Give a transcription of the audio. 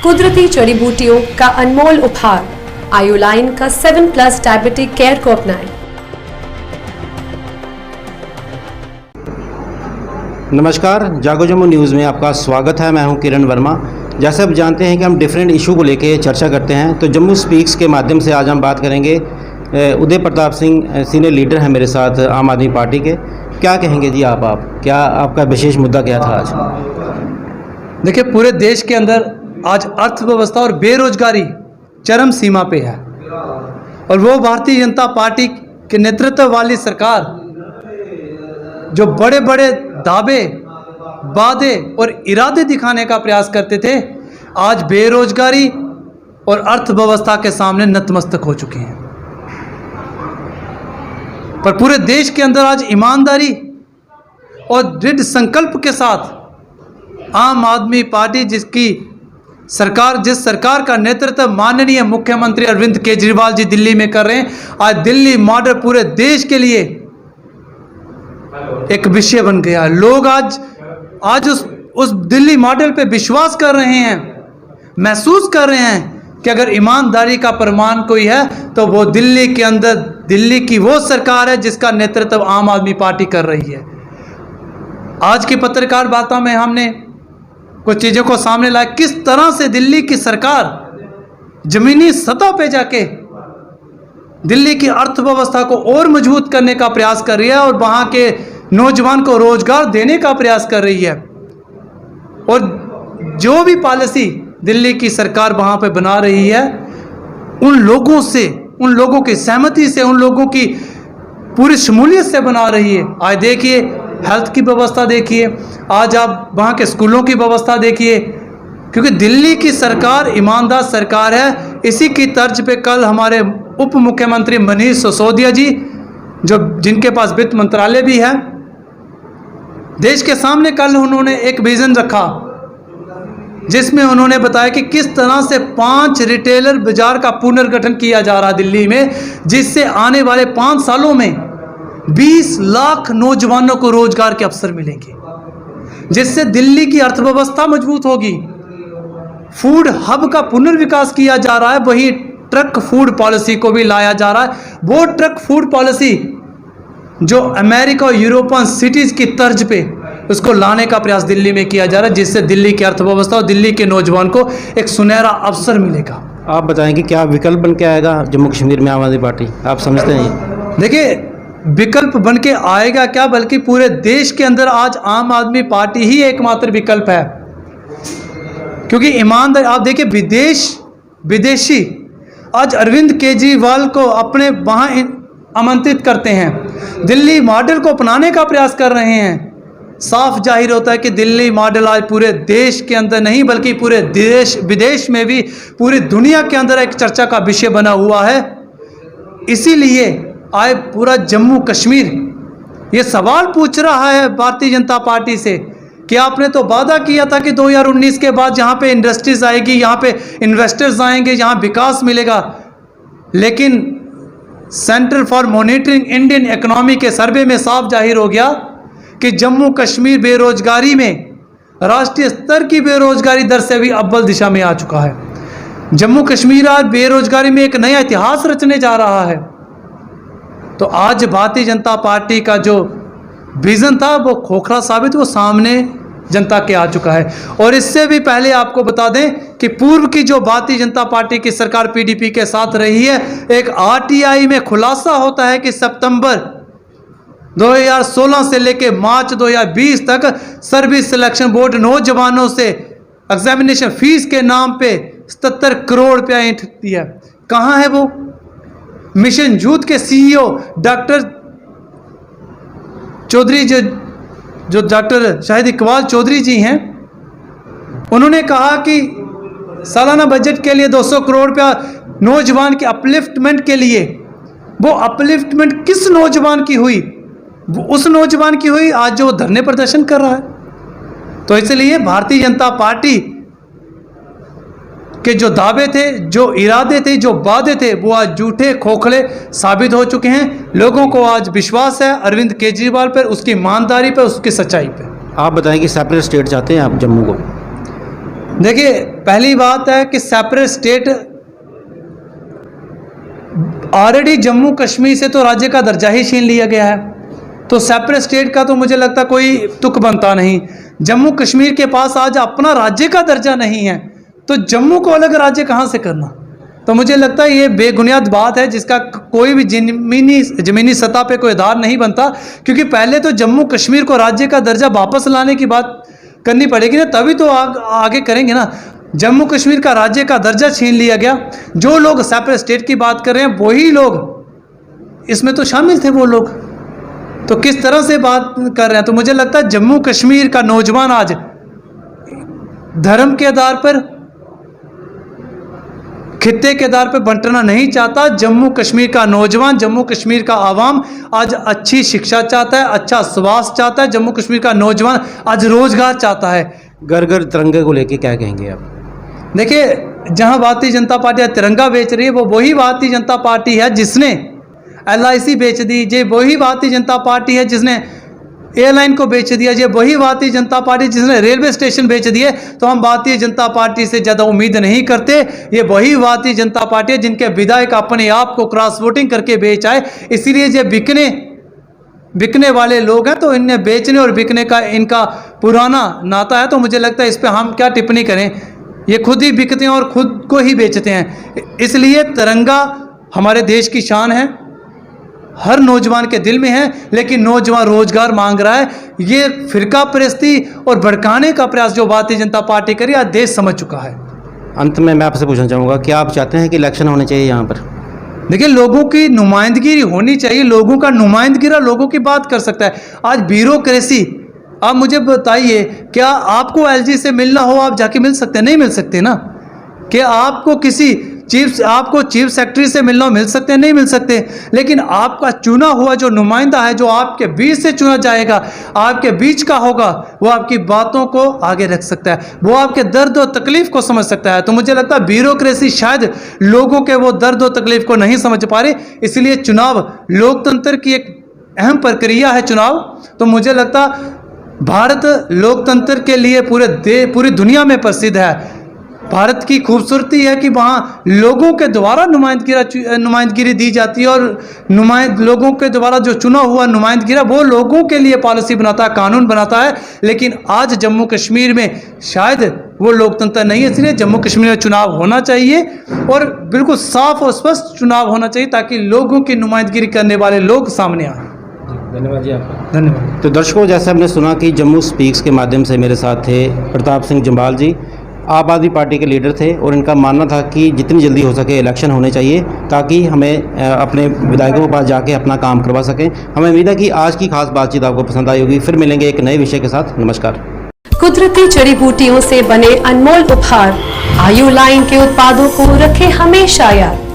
कुदरती जड़ी बूटियों का अनमोल उपहार आयुलाइन का 7+ डायबिटिक केयर को अपनाएं। नमस्कार, जागो जम्मू न्यूज़ में आपका स्वागत है। मैं हूं किरण वर्मा। जैसे आप जानते हैं कि हम डिफरेंट इशू को लेके चर्चा करते हैं, तो जम्मू स्पीक्स के माध्यम से आज हम बात करेंगे। उदय प्रताप सिंह सीनियर लीडर हैं मेरे साथ आम आदमी पार्टी के। क्या कहेंगे जी आप क्या आपका विशेष मुद्दा क्या था आज? देखिए, पूरे देश के अंदर आज अर्थव्यवस्था और बेरोजगारी चरम सीमा पे है, और वो भारतीय जनता पार्टी के नेतृत्व वाली सरकार जो बड़े बड़े दावे, वादे और इरादे दिखाने का प्रयास करते थे, आज बेरोजगारी और अर्थव्यवस्था के सामने नतमस्तक हो चुके हैं। पर पूरे देश के अंदर आज ईमानदारी और दृढ़ संकल्प के साथ आम आदमी पार्टी जिस सरकार का नेतृत्व माननीय मुख्यमंत्री अरविंद केजरीवाल जी दिल्ली में कर रहे हैं, आज दिल्ली मॉडल पूरे देश के लिए एक विषय बन गया है। लोग आज उस दिल्ली मॉडल पे विश्वास कर रहे हैं, महसूस कर रहे हैं कि अगर ईमानदारी का प्रमाण कोई है तो वो दिल्ली के अंदर दिल्ली की वो सरकार है जिसका नेतृत्व आम आदमी पार्टी कर रही है। आज की पत्रकार वार्ता में हमने कुछ चीज़ों को सामने लाया, किस तरह से दिल्ली की सरकार जमीनी सतह पे जाके दिल्ली की अर्थव्यवस्था को और मजबूत करने का प्रयास कर रही है और वहाँ के नौजवान को रोजगार देने का प्रयास कर रही है। और जो भी पॉलिसी दिल्ली की सरकार वहाँ पे बना रही है, उन लोगों की सहमति से, उन लोगों की पूरी शमूलियत से बना रही है। आज देखिए, हेल्थ की व्यवस्था देखिए, आज आप वहाँ के स्कूलों की व्यवस्था देखिए, क्योंकि दिल्ली की सरकार ईमानदार सरकार है। इसी की तर्ज पे कल हमारे उप मुख्यमंत्री मनीष सिसोदिया जी, जिनके पास वित्त मंत्रालय भी है, देश के सामने कल उन्होंने एक विजन रखा जिसमें उन्होंने बताया कि किस तरह से 5 रिटेलर बाजार का पुनर्गठन किया जा रहा है दिल्ली में, जिससे आने वाले 5 सालों में 20 लाख नौजवानों को रोजगार के अवसर मिलेंगे, जिससे दिल्ली की अर्थव्यवस्था मजबूत होगी। फूड हब का पुनर्विकास किया जा रहा है, वहीं ट्रक फूड पॉलिसी को भी लाया जा रहा है। वो ट्रक फूड पॉलिसी जो अमेरिका और यूरोपियन सिटीज की तर्ज पे उसको लाने का प्रयास दिल्ली में किया जा रहा है, जिससे दिल्ली की अर्थव्यवस्था और दिल्ली के नौजवान को एक सुनहरा अवसर मिलेगा। आप बताएंगे क्या विकल्प बन के आएगा जम्मू कश्मीर में आम आदमी पार्टी, आप समझते हैं? देखिए, विकल्प बन के आएगा क्या, बल्कि पूरे देश के अंदर आज आम आदमी पार्टी ही एकमात्र विकल्प है। क्योंकि ईमानदार, आप देखिए, विदेशी आज अरविंद केजरीवाल को अपने वहाँ आमंत्रित करते हैं, दिल्ली मॉडल को अपनाने का प्रयास कर रहे हैं। साफ जाहिर होता है कि दिल्ली मॉडल आज पूरे देश के अंदर नहीं बल्कि पूरे देश विदेश में भी, पूरी दुनिया के अंदर एक चर्चा का विषय बना हुआ है। इसीलिए आज पूरा जम्मू कश्मीर ये सवाल पूछ रहा है भारतीय जनता पार्टी से कि आपने तो वादा किया था कि 2019 के बाद यहाँ पे इंडस्ट्रीज आएगी, यहाँ पे इन्वेस्टर्स आएंगे, यहाँ विकास मिलेगा। लेकिन centre for monitoring Indian economy के सर्वे में साफ जाहिर हो गया कि जम्मू कश्मीर बेरोजगारी में राष्ट्रीय स्तर की बेरोजगारी दर से भी अव्वल दिशा में आ चुका है। जम्मू कश्मीर आज बेरोजगारी में एक नया इतिहास रचने जा रहा है। तो आज भारतीय जनता पार्टी का जो विजन था वो खोखला साबित, वो सामने जनता के आ चुका है। और इससे भी पहले आपको बता दें कि पूर्व की जो भारतीय जनता पार्टी की सरकार पीडीपी के साथ रही है, एक आरटीआई में खुलासा होता है कि सितंबर 2016 से लेकर मार्च 2020 तक सर्विस सिलेक्शन बोर्ड नौजवानों से एग्जामिनेशन फीस के नाम पे 77 करोड़ रुपया ऐंठ दिया। कहाँ है वो? मिशन यूथ के सीईओ डॉक्टर चौधरी, जो डॉक्टर शाहिद इकबाल चौधरी जी हैं, उन्होंने कहा कि सालाना बजट के लिए 200 करोड़ रुपया नौजवान के अपलिफ्टमेंट के लिए। वो अपलिफ्टमेंट किस नौजवान की हुई? वो उस नौजवान की हुई आज जो धरने प्रदर्शन कर रहा है। तो इसलिए भारतीय जनता पार्टी के जो दावे थे, जो इरादे थे, जो वादे थे, वो आज झूठे खोखले साबित हो चुके हैं। लोगों को आज विश्वास है अरविंद केजरीवाल पर, उसकी ईमानदारी पर, उसकी सच्चाई पर। आप बताएं कि सेपरेट स्टेट चाहते हैं आप जम्मू को? देखिए, पहली बात है कि separate state already Jammu Kashmir से तो राज्य का दर्जा ही छीन लिया गया है, तो सेपरेट स्टेट का तो मुझे लगता कोई तुक बनता नहीं। जम्मू कश्मीर के पास आज अपना राज्य का दर्जा नहीं है, तो जम्मू को अलग राज्य कहाँ से करना? तो मुझे लगता है ये बेबुनियाद बात है जिसका कोई भी ज़मीनी सतह पे कोई आधार नहीं बनता, क्योंकि पहले तो जम्मू कश्मीर को राज्य का दर्जा वापस लाने की बात करनी पड़ेगी ना, तभी तो आगे करेंगे ना। जम्मू कश्मीर का राज्य का दर्जा छीन लिया गया। जो लोग सेपरेट स्टेट की बात कर रहे हैं वही लोग इसमें तो शामिल थे, वो लोग तो किस तरह से बात कर रहे हैं? तो मुझे लगता है जम्मू कश्मीर का नौजवान आज धर्म के आधार पर, खित्ते के आधार पर बंटना नहीं चाहता। जम्मू कश्मीर का नौजवान, जम्मू कश्मीर का आवाम आज अच्छी शिक्षा चाहता है, अच्छा स्वास्थ्य चाहता है। जम्मू कश्मीर का नौजवान आज रोजगार चाहता है। घर घर तिरंगे को लेके क्या कहेंगे आप? देखिए, जहां भारतीय जनता पार्टी तिरंगा बेच रही है वो वही भारतीय जनता पार्टी है जिसने LIC बेच दी, ये वही भारतीय जनता पार्टी है जिसने एयरलाइन को बेच दिया, ये वही भारतीय जनता पार्टी जिसने रेलवे स्टेशन बेच दिए। तो हम भारतीय जनता पार्टी से ज़्यादा उम्मीद नहीं करते। ये वही भारतीय जनता पार्टी है जिनके विधायक अपने आप को क्रॉस वोटिंग करके बेच आए, इसीलिए ये बिकने वाले लोग हैं। तो इन्हें बेचने और बिकने का इनका पुराना नाता है। तो मुझे लगता है इस पर हम क्या टिप्पणी करें, ये खुद ही बिकते हैं और खुद को ही बेचते हैं। इसलिए तिरंगा हमारे देश की शान है, हर नौजवान के दिल में है, लेकिन नौजवान रोजगार मांग रहा है। ये फिरका परस्ती और भड़काने का प्रयास जो भारतीय जनता पार्टी करी आज देश समझ चुका है। अंत में मैं आपसे पूछना चाहूँगा, क्या आप चाहते हैं कि इलेक्शन होने चाहिए यहाँ पर? देखिए, लोगों की नुमाइंदगी होनी चाहिए, लोगों का नुमाइंदगी लोगों की बात कर सकता है। आज ब्यूरोक्रेसी, आप मुझे बताइए, क्या आपको LG से मिलना हो आप जाके मिल सकते हैं? नहीं मिल सकते ना। क्या आपको किसी चीफ सेक्रेटरी से मिलना हो, मिल सकते हैं? नहीं मिल सकते। लेकिन आपका चुना हुआ जो नुमाइंदा है, जो आपके बीच से चुना जाएगा, आपके बीच का होगा, वो आपकी बातों को आगे रख सकता है, वो आपके दर्द और तकलीफ को समझ सकता है। तो मुझे लगता है ब्यूरोक्रेसी शायद लोगों के वो दर्द और तकलीफ को नहीं समझ पा रही। इसलिए चुनाव लोकतंत्र की एक अहम प्रक्रिया है चुनाव। तो मुझे लगता भारत लोकतंत्र के लिए पूरी दुनिया में प्रसिद्ध है। भारत की खूबसूरती है कि वहाँ लोगों के द्वारा नुमाइंदगिरी दी जाती है, और लोगों के द्वारा जो चुना हुआ नुमाइंदगिरी वो लोगों के लिए पॉलिसी बनाता है, कानून बनाता है। लेकिन आज जम्मू कश्मीर में शायद वो लोकतंत्र नहीं है। इसलिए जम्मू कश्मीर में चुनाव होना चाहिए और बिल्कुल साफ और स्पष्ट चुनाव होना चाहिए, ताकि लोगों की नुमाइंदगिरी करने वाले लोग सामने आए। धन्यवाद जी आपका। धन्यवाद। तो दर्शकों, जैसे हमने सुना कि जम्मू स्पीक्स के माध्यम से मेरे साथ थे प्रताप सिंह जम्वाल जी, आम आदमी पार्टी के लीडर थे, और इनका मानना था कि जितनी जल्दी हो सके इलेक्शन होने चाहिए, ताकि हमें अपने विधायकों के पास जाके अपना काम करवा सकें। हमें उम्मीद है कि आज की खास बातचीत आपको पसंद आई होगी। फिर मिलेंगे एक नए विषय के साथ। नमस्कार। कुदरती जड़ी बूटियों से बने अनमोल उपहार आयु लाइन के उत्पादों को रखें हमेशा याद।